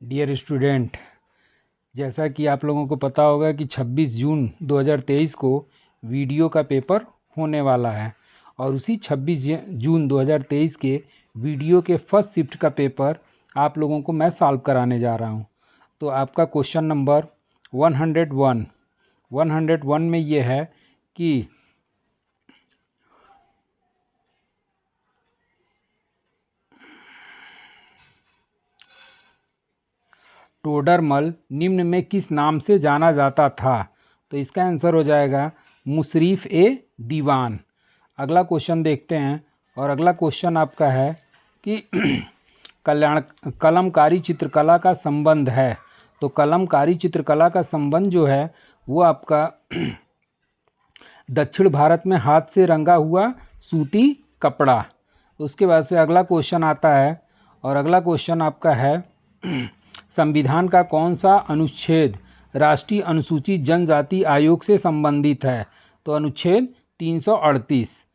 Dear student, जैसा कि आप लोगों को पता होगा कि 26 जून 2023 को वीडियो का पेपर होने वाला है और उसी 26 जून 2023 के वीडियो के फर्स्ट शिफ्ट का पेपर आप लोगों को मैं सॉल्व कराने जा रहा हूं। तो आपका क्वेश्चन नंबर 101 में ये है कि टोडरमल निम्न में किस नाम से जाना जाता था। तो इसका आंसर हो जाएगा मुशर्रफ ए दीवान। अगला क्वेश्चन देखते हैं और अगला क्वेश्चन आपका है कि कलमकारी चित्रकला का संबंध है। तो कलमकारी चित्रकला का संबंध जो है वो आपका दक्षिण भारत में हाथ से रंगा हुआ सूती कपड़ा। उसके बाद से अगला क्वेश्चन आता है और अगला क्वेश्चन आपका है संविधान का कौन सा अनुच्छेद राष्ट्रीय अनुसूचित जनजाति आयोग से संबंधित है। तो अनुच्छेद 338।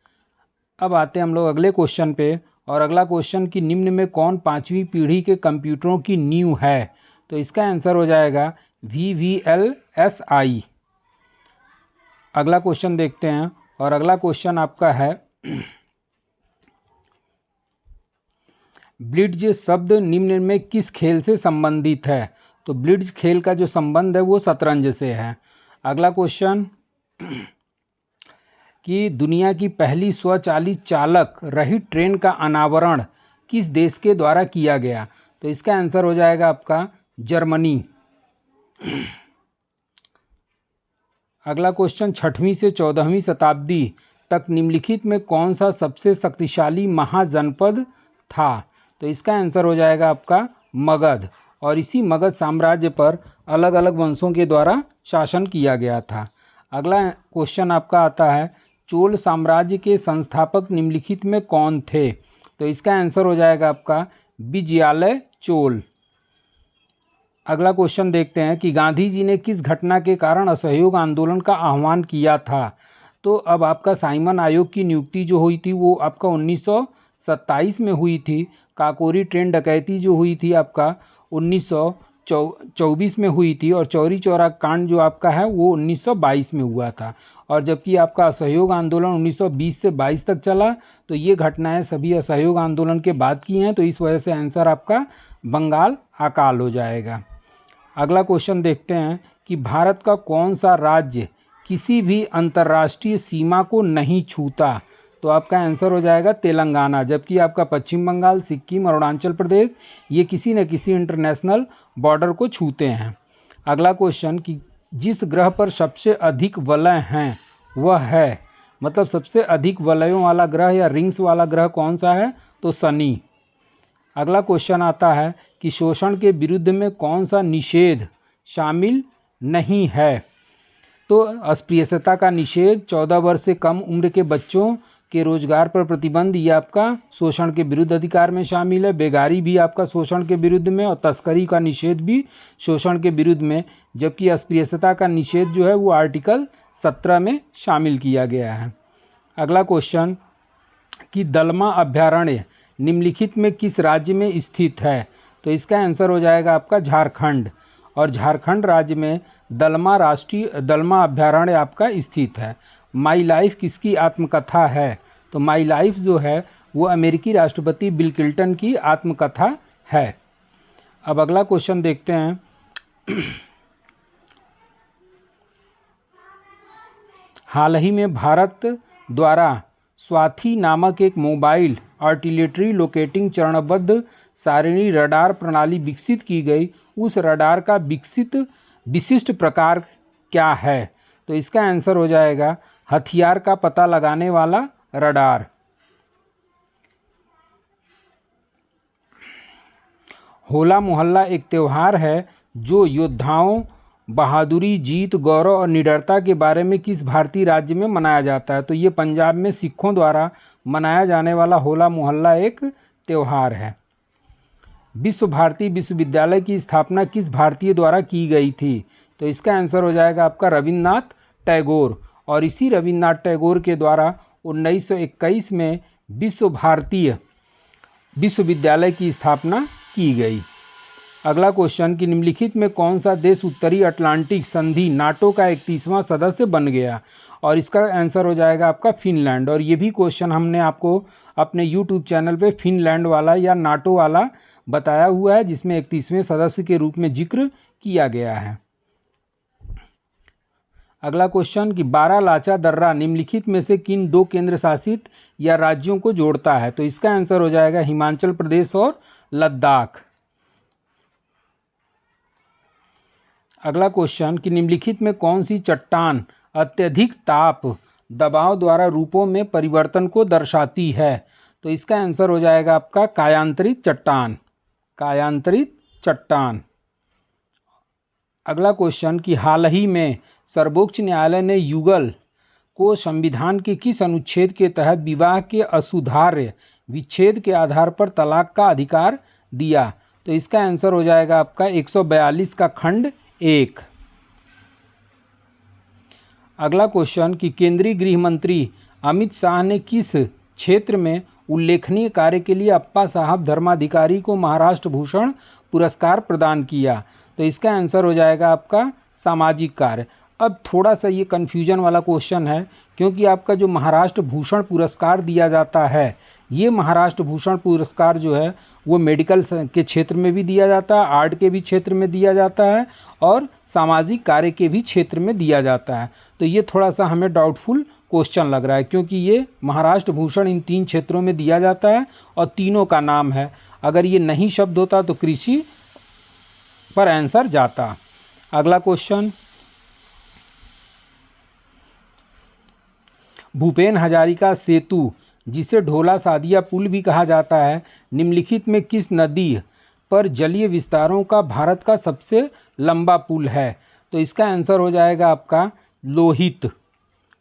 अब आते हैं हम लोग अगले क्वेश्चन पे और अगला क्वेश्चन कि निम्न में कौन पांचवी पीढ़ी के कंप्यूटरों की नींव है। तो इसका आंसर हो जाएगा VVLSI। अगला क्वेश्चन देखते हैं और अगला क्वेश्चन आपका है ब्लिट्ज शब्द निम्न में किस खेल से संबंधित है। तो ब्लिट्ज खेल का जो संबंध है वो शतरंज से है। अगला क्वेश्चन कि दुनिया की पहली स्वचालित चालक रहित ट्रेन का अनावरण किस देश के द्वारा किया गया। तो इसका आंसर हो जाएगा आपका जर्मनी। अगला क्वेश्चन 6वीं से 14वीं शताब्दी तक निम्नलिखित में कौन सा सबसे शक्तिशाली महाजनपद था। तो इसका आंसर हो जाएगा आपका मगध और इसी मगध साम्राज्य पर अलग अलग वंशों के द्वारा शासन किया गया था। अगला क्वेश्चन आपका आता है चोल साम्राज्य के संस्थापक निम्नलिखित में कौन थे। तो इसका आंसर हो जाएगा आपका विजयालय चोल। अगला क्वेश्चन देखते हैं कि गांधी जी ने किस घटना के कारण असहयोग आंदोलन का आह्वान किया था। तो अब आपका साइमन आयोग की नियुक्ति जो हुई थी वो आपका 1927 में हुई थी। काकोरी ट्रेन डकैती जो हुई थी आपका 1924 में हुई थी और चौरी चौरा कांड जो आपका है वो 1922 में हुआ था। और जबकि आपका असहयोग आंदोलन 1920 से 22 तक चला। तो ये घटनाएं सभी असहयोग आंदोलन के बाद की हैं। तो इस वजह से आंसर आपका बंगाल अकाल हो जाएगा। अगला क्वेश्चन देखते हैं कि भारत का कौन सा राज्य किसी भी अंतर्राष्ट्रीय सीमा को नहीं छूता। तो आपका आंसर हो जाएगा तेलंगाना। जबकि आपका पश्चिम बंगाल, सिक्किम और अरुणाचल प्रदेश ये किसी न किसी इंटरनेशनल बॉर्डर को छूते हैं। अगला क्वेश्चन कि जिस ग्रह पर सबसे अधिक वलय हैं वह है, मतलब सबसे अधिक वलयों वाला ग्रह या रिंग्स वाला ग्रह कौन सा है। तो शनि। अगला क्वेश्चन आता है कि शोषण के विरुद्ध में कौन सा निषेध शामिल नहीं है। तो अस्पृश्यता का निषेध, 14 वर्ष से कम उम्र के बच्चों के रोजगार पर प्रतिबंध ये आपका शोषण के विरुद्ध अधिकार में शामिल है। बेगारी भी आपका शोषण के विरुद्ध में और तस्करी का निषेध भी शोषण के विरुद्ध में। जबकि अस्पृश्यता का निषेध जो है वो आर्टिकल 17 में शामिल किया गया है। अगला क्वेश्चन कि दलमा अभ्यारण्य निम्नलिखित में किस राज्य में स्थित है। तो इसका आंसर हो जाएगा आपका झारखंड और झारखंड राज्य में दलमा अभ्यारण्य आपका स्थित है। माई लाइफ किसकी आत्मकथा है। तो माई लाइफ जो है वो अमेरिकी राष्ट्रपति बिल क्लिंटन की आत्मकथा है। अब अगला क्वेश्चन देखते हैं हाल ही में भारत द्वारा स्वाति नामक एक मोबाइल आर्टिलरी लोकेटिंग चरणबद्ध सारणी रडार प्रणाली विकसित की गई। उस रडार का विशिष्ट प्रकार क्या है। तो इसका आंसर हो जाएगा हथियार का पता लगाने वाला रडार। होला मोहल्ला एक त्यौहार है जो योद्धाओं, बहादुरी, जीत, गौरव और निडरता के बारे में किस भारतीय राज्य में मनाया जाता है। तो ये पंजाब में सिखों द्वारा मनाया जाने वाला होला मोहल्ला एक त्यौहार है। विश्व भारती विश्वविद्यालय की स्थापना किस भारतीय द्वारा की गई थी। तो इसका आंसर हो जाएगा आपका रविन्द्रनाथ टैगोर और इसी रविन्द्रनाथ टैगोर के द्वारा 1921 में विश्व भारतीय विश्वविद्यालय की स्थापना की गई। अगला क्वेश्चन कि निम्नलिखित में कौन सा देश उत्तरी अटलांटिक संधि नाटो का 31वां सदस्य बन गया, और इसका आंसर हो जाएगा आपका फिनलैंड। और ये भी क्वेश्चन हमने आपको अपने यूट्यूब चैनल पे फिनलैंड वाला या नाटो वाला बताया हुआ है, जिसमें 31वें सदस्य के रूप में जिक्र किया गया है। अगला क्वेश्चन कि बारालाचा दर्रा निम्नलिखित में से किन दो केंद्र शासित या राज्यों को जोड़ता है, तो इसका आंसर हो जाएगा हिमाचल प्रदेश और लद्दाख। अगला क्वेश्चन कि निम्नलिखित में कौन सी चट्टान अत्यधिक ताप दबाव द्वारा रूपों में परिवर्तन को दर्शाती है, तो इसका आंसर हो जाएगा आपका कायांतरित चट्टान, कायांतरित चट्टान। अगला क्वेश्चन कि हाल ही में सर्वोच्च न्यायालय ने युगल को संविधान के किस अनुच्छेद के तहत विवाह के असुधार्य विच्छेद के आधार पर तलाक का अधिकार दिया, तो इसका आंसर हो जाएगा आपका 142 का खंड 1। अगला क्वेश्चन कि केंद्रीय गृह मंत्री अमित शाह ने किस क्षेत्र में उल्लेखनीय कार्य के लिए अप्पा साहब धर्माधिकारी को महाराष्ट्र भूषण पुरस्कार प्रदान किया, तो इसका आंसर हो जाएगा आपका सामाजिक कार्य। अब थोड़ा सा ये कन्फ्यूजन वाला क्वेश्चन है, क्योंकि आपका जो महाराष्ट्र भूषण पुरस्कार दिया जाता है, ये महाराष्ट्र भूषण पुरस्कार जो है वो मेडिकल के क्षेत्र में भी दिया जाता है, आर्ट के भी क्षेत्र में दिया जाता है और सामाजिक कार्य के भी क्षेत्र में दिया जाता है। तो ये थोड़ा सा हमें डाउटफुल क्वेश्चन लग रहा है, क्योंकि ये महाराष्ट्र भूषण इन 3 क्षेत्रों में दिया जाता है और तीनों का नाम है। अगर ये नहीं शब्द होता तो कृषि पर आंसर जाता। अगला क्वेश्चन, भूपेन हजारिका सेतु जिसे ढोला सादिया पुल भी कहा जाता है, निम्नलिखित में किस नदी पर जलीय विस्तारों का भारत का सबसे लंबा पुल है, तो इसका आंसर हो जाएगा आपका लोहित,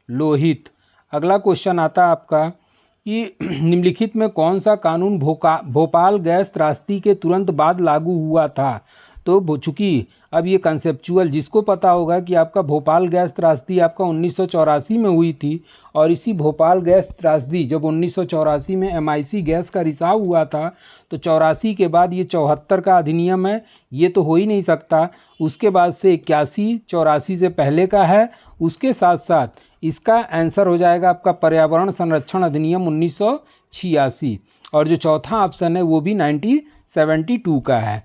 लोहित। अगला क्वेश्चन आता है आपका कि निम्नलिखित में कौन सा कानून भोपाल गैस त्रासदी के तुरंत बाद लागू हुआ था, तो चूँकि अब ये कंसेप्चुअल जिसको पता होगा कि आपका भोपाल गैस त्रासदी आपका 1984 में हुई थी, और इसी भोपाल गैस त्रासदी जब 1984 में MIC गैस का रिसाव हुआ था, तो 84 के बाद ये 74 का अधिनियम है, ये तो हो ही नहीं सकता। उसके बाद से 81, 84 से पहले का है। उसके साथ साथ इसका आंसर हो जाएगा आपका पर्यावरण संरक्षण अधिनियम 1986, और जो चौथा ऑप्शन है वो भी 1972 का है।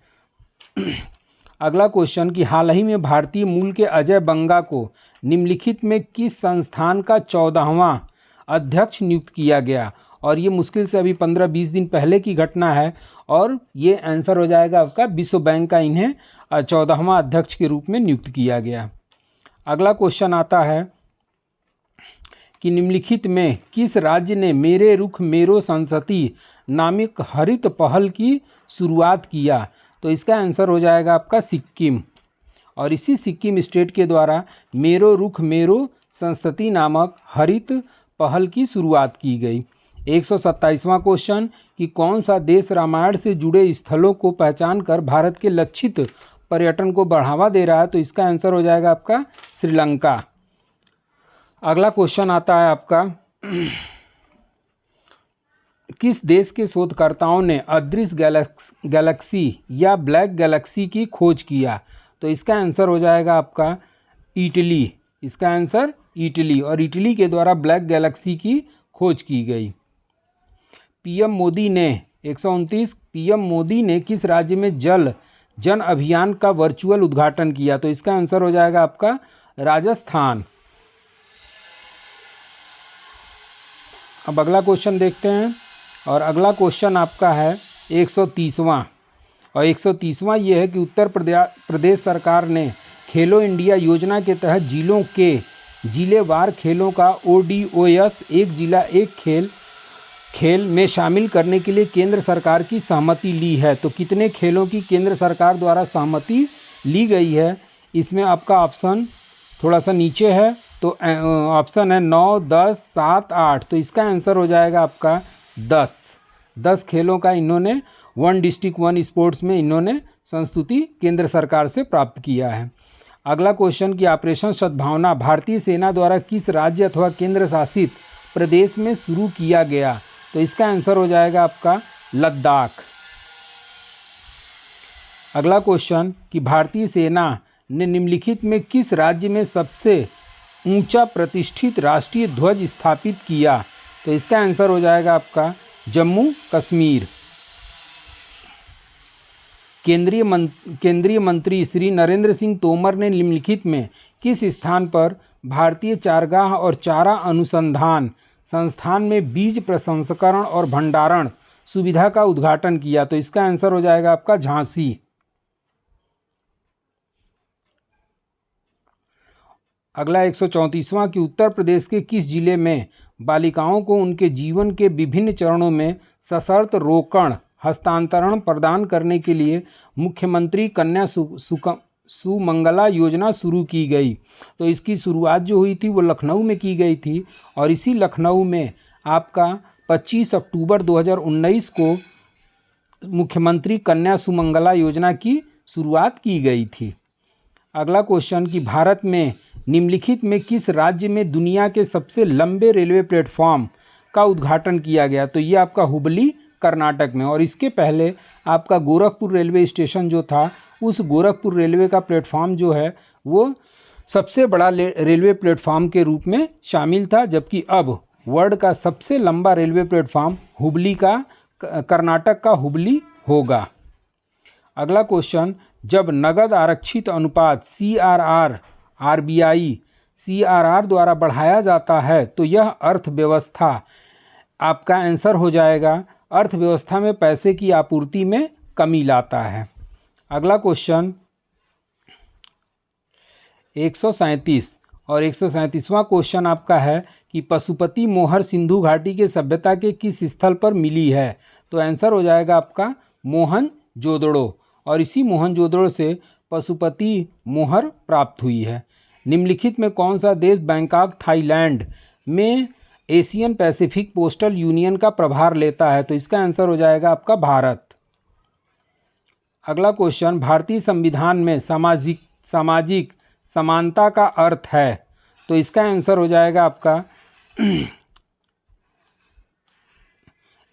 अगला क्वेश्चन कि हाल ही में भारतीय मूल के अजय बंगा को निम्नलिखित में किस संस्थान का 14वां अध्यक्ष नियुक्त किया गया, और ये मुश्किल से अभी 15-20 दिन पहले की घटना है, और ये आंसर हो जाएगा आपका विश्व बैंक का इन्हें 14वां अध्यक्ष के रूप में नियुक्त किया गया। अगला क्वेश्चन आता है कि निम्नलिखित में किस राज्य ने मेरे रुख मेरो संसति नामक हरित पहल की शुरुआत किया, तो इसका आंसर हो जाएगा आपका सिक्किम, और इसी सिक्किम स्टेट के द्वारा मेरो रुख मेरो संस्कृति नामक हरित पहल की शुरुआत की गई। 127वां क्वेश्चन कि कौन सा देश रामायण से जुड़े स्थलों को पहचान कर भारत के लक्षित पर्यटन को बढ़ावा दे रहा है, तो इसका आंसर हो जाएगा आपका श्रीलंका। अगला क्वेश्चन आता है आपका किस देश के शोधकर्ताओं ने अदृश्य गैलेक्सी या ब्लैक गैलेक्सी की खोज किया, तो इसका आंसर हो जाएगा आपका इटली, इसका आंसर इटली, और इटली के द्वारा ब्लैक गैलेक्सी की खोज की गई। पीएम मोदी ने 129 पीएम मोदी ने किस राज्य में जल जन अभियान का वर्चुअल उद्घाटन किया, तो इसका आंसर हो जाएगा आपका राजस्थान। अब अगला क्वेश्चन देखते हैं, और अगला क्वेश्चन आपका है 130वां, और 130वां ये है कि उत्तर प्रदेश सरकार ने खेलो इंडिया योजना के तहत जिलों के जिलेवार खेलों का ODOS एक जिला एक खेल में शामिल करने के लिए केंद्र सरकार की सहमति ली है, तो कितने खेलों की केंद्र सरकार द्वारा सहमति ली गई है, इसमें आपका ऑप्शन थोड़ा सा नीचे है, तो ऑप्शन है 9, 10, 7, 8, तो इसका आंसर हो जाएगा आपका 10 खेलों का इन्होंने वन डिस्ट्रिक्ट वन स्पोर्ट्स में इन्होंने संस्तुति केंद्र सरकार से प्राप्त किया है। अगला क्वेश्चन कि ऑपरेशन सद्भावना भारतीय सेना द्वारा किस राज्य अथवा केंद्र शासित प्रदेश में शुरू किया गया, तो इसका आंसर हो जाएगा आपका लद्दाख। अगला क्वेश्चन कि भारतीय सेना ने निम्नलिखित में किस राज्य में सबसे ऊंचा प्रतिष्ठित राष्ट्रीय ध्वज स्थापित किया? तो इसका आंसर हो जाएगा आपका जम्मू कश्मीर। केंद्रीय मंत्री श्री नरेंद्र सिंह तोमर ने निम्नलिखित में किस स्थान पर भारतीय चारागाह और चारा अनुसंधान संस्थान में बीज प्रसंस्करण और भंडारण सुविधा का उद्घाटन किया? तो इसका आंसर हो जाएगा आपका झांसी। अगला 134वां कि उत्तर प्रदेश के किस जिले में बालिकाओं को उनके जीवन के विभिन्न चरणों में सशर्त रोकड़ हस्तांतरण प्रदान करने के लिए मुख्यमंत्री कन्या सुमंगला योजना शुरू की गई? तो इसकी शुरुआत जो हुई थी वो लखनऊ में की गई थी और इसी लखनऊ में आपका 25 अक्टूबर 2019 को मुख्यमंत्री कन्या सुमंगला योजना की शुरुआत की गई थी। अगला क्वेश्चन कि भारत में निम्नलिखित में किस राज्य में दुनिया के सबसे लंबे रेलवे प्लेटफॉर्म का उद्घाटन किया गया? तो ये आपका हुबली कर्नाटक में, और इसके पहले आपका गोरखपुर रेलवे स्टेशन जो था उस गोरखपुर रेलवे का प्लेटफॉर्म जो है वो सबसे बड़ा रेलवे प्लेटफॉर्म के रूप में शामिल था, जबकि अब वर्ल्ड का सबसे लंबा रेलवे प्लेटफॉर्म हुबली का कर्नाटक का हुबली होगा। अगला क्वेश्चन जब नगद आरक्षित अनुपात CRR RBI CRR द्वारा बढ़ाया जाता है तो यह अर्थव्यवस्था, आपका आंसर हो जाएगा अर्थव्यवस्था में पैसे की आपूर्ति में कमी लाता है। अगला क्वेश्चन 137 और 137वां क्वेश्चन आपका है कि पशुपति मोहर सिंधु घाटी के सभ्यता के किस स्थल पर मिली है? तो आंसर हो जाएगा आपका मोहनजोदड़ो, और इसी मोहनजोदड़ो से पशुपति मोहर प्राप्त हुई है। निम्नलिखित में कौन सा देश बैंकॉक थाईलैंड में एशियन पैसिफिक पोस्टल यूनियन का प्रभार लेता है? तो इसका आंसर हो जाएगा आपका भारत। अगला क्वेश्चन भारतीय संविधान में सामाजिक समानता का अर्थ है? तो इसका आंसर हो जाएगा आपका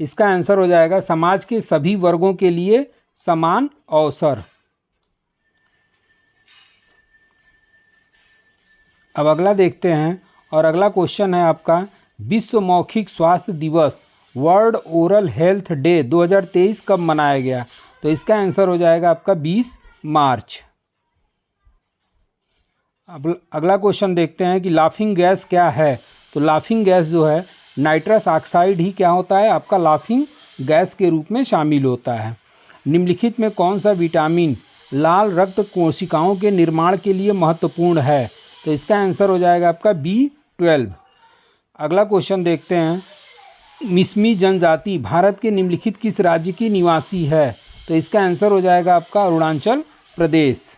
इसका आंसर हो जाएगा समाज के सभी वर्गों के लिए समान अवसर। अब अगला देखते हैं, और अगला क्वेश्चन है आपका विश्व मौखिक स्वास्थ्य दिवस वर्ल्ड ओरल हेल्थ डे 2023 कब मनाया गया? तो इसका आंसर हो जाएगा आपका 20 मार्च। अब अगला क्वेश्चन देखते हैं कि लाफिंग गैस क्या है? तो लाफिंग गैस जो है नाइट्रस ऑक्साइड ही क्या होता है आपका लाफिंग गैस के रूप में शामिल होता है। निम्नलिखित में कौन सा विटामिन लाल रक्त कोशिकाओं के निर्माण के लिए महत्वपूर्ण है? तो इसका आंसर हो जाएगा आपका B12। अगला क्वेश्चन देखते हैं मिसमी जनजाति भारत के निम्नलिखित किस राज्य की निवासी है? तो इसका आंसर हो जाएगा आपका अरुणाचल प्रदेश।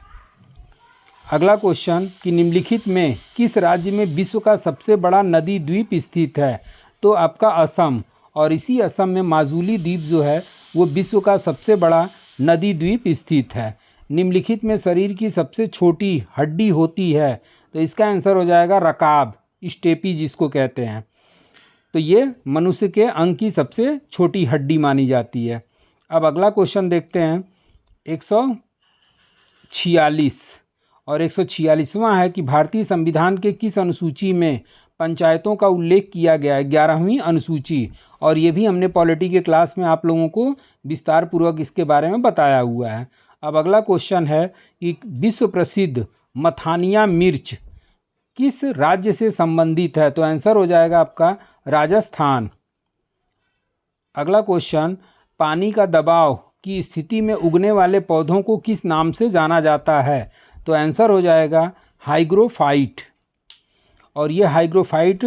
अगला क्वेश्चन कि निम्नलिखित में किस राज्य में विश्व का सबसे बड़ा नदी द्वीप स्थित है? तो आपका असम, और इसी असम में माजुली द्वीप जो है वो विश्व का सबसे बड़ा नदी द्वीप स्थित है। निम्नलिखित में शरीर की सबसे छोटी हड्डी होती है? तो इसका आंसर हो जाएगा रकाब, स्टेपी जिसको कहते हैं। तो ये मनुष्य के अंग की सबसे छोटी हड्डी मानी जाती है। अब अगला क्वेश्चन देखते हैं 146 और 146वां है कि भारतीय संविधान के किस अनुसूची में पंचायतों का उल्लेख किया गया है? 11वीं अनुसूची, और ये भी हमने पॉलिटी के क्लास में आप लोगों को विस्तार पूर्वक इसके बारे में बताया हुआ है। अब अगला क्वेश्चन है कि विश्व प्रसिद्ध मथानिया मिर्च किस राज्य से संबंधित है? तो आंसर हो जाएगा आपका राजस्थान। अगला क्वेश्चन पानी का दबाव की स्थिति में उगने वाले पौधों को किस नाम से जाना जाता है? तो आंसर हो जाएगा हाइग्रोफाइट, और ये हाइग्रोफाइट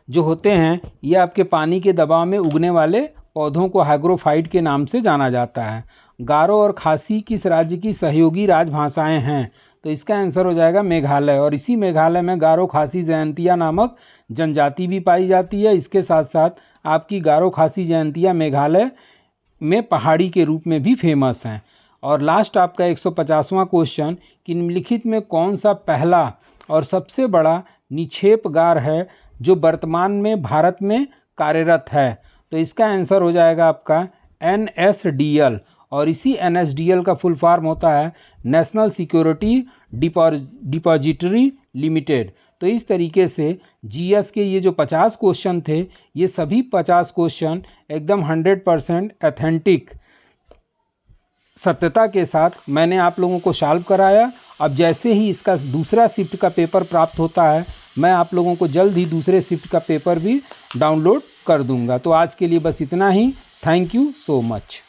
जो होते हैं ये आपके पानी के दबाव में उगने वाले पौधों को हाइग्रोफाइट के नाम से जाना जाता है। गारो और खासी किस राज्य की सहयोगी राजभाषाएं हैं? तो इसका आंसर हो जाएगा मेघालय, और इसी मेघालय में गारो खासी जयंतिया नामक जनजाति भी पाई जाती है। इसके साथ साथ आपकी गारो खासी जयंतिया मेघालय में पहाड़ी के रूप में भी फेमस हैं। और लास्ट आपका 150वां क्वेश्चन कि निम्नलिखित में कौन सा पहला और सबसे बड़ा निक्षेपगार है जो वर्तमान में भारत में कार्यरत है? तो इसका आंसर हो जाएगा आपका NSDL, और इसी NSDL का फुल फॉर्म होता है नेशनल सिक्योरिटी डिपॉजिटरी लिमिटेड। तो इस तरीके से GS के ये जो 50 क्वेश्चन थे, ये सभी 50 क्वेश्चन एकदम 100% ऑथेंटिक सत्यता के साथ मैंने आप लोगों को सॉल्व कराया। अब जैसे ही इसका दूसरा शिफ्ट का पेपर प्राप्त होता है, मैं आप लोगों को जल्द ही दूसरे शिफ्ट का पेपर भी डाउनलोड कर दूंगा। तो आज के लिए बस इतना ही। Thank you so much.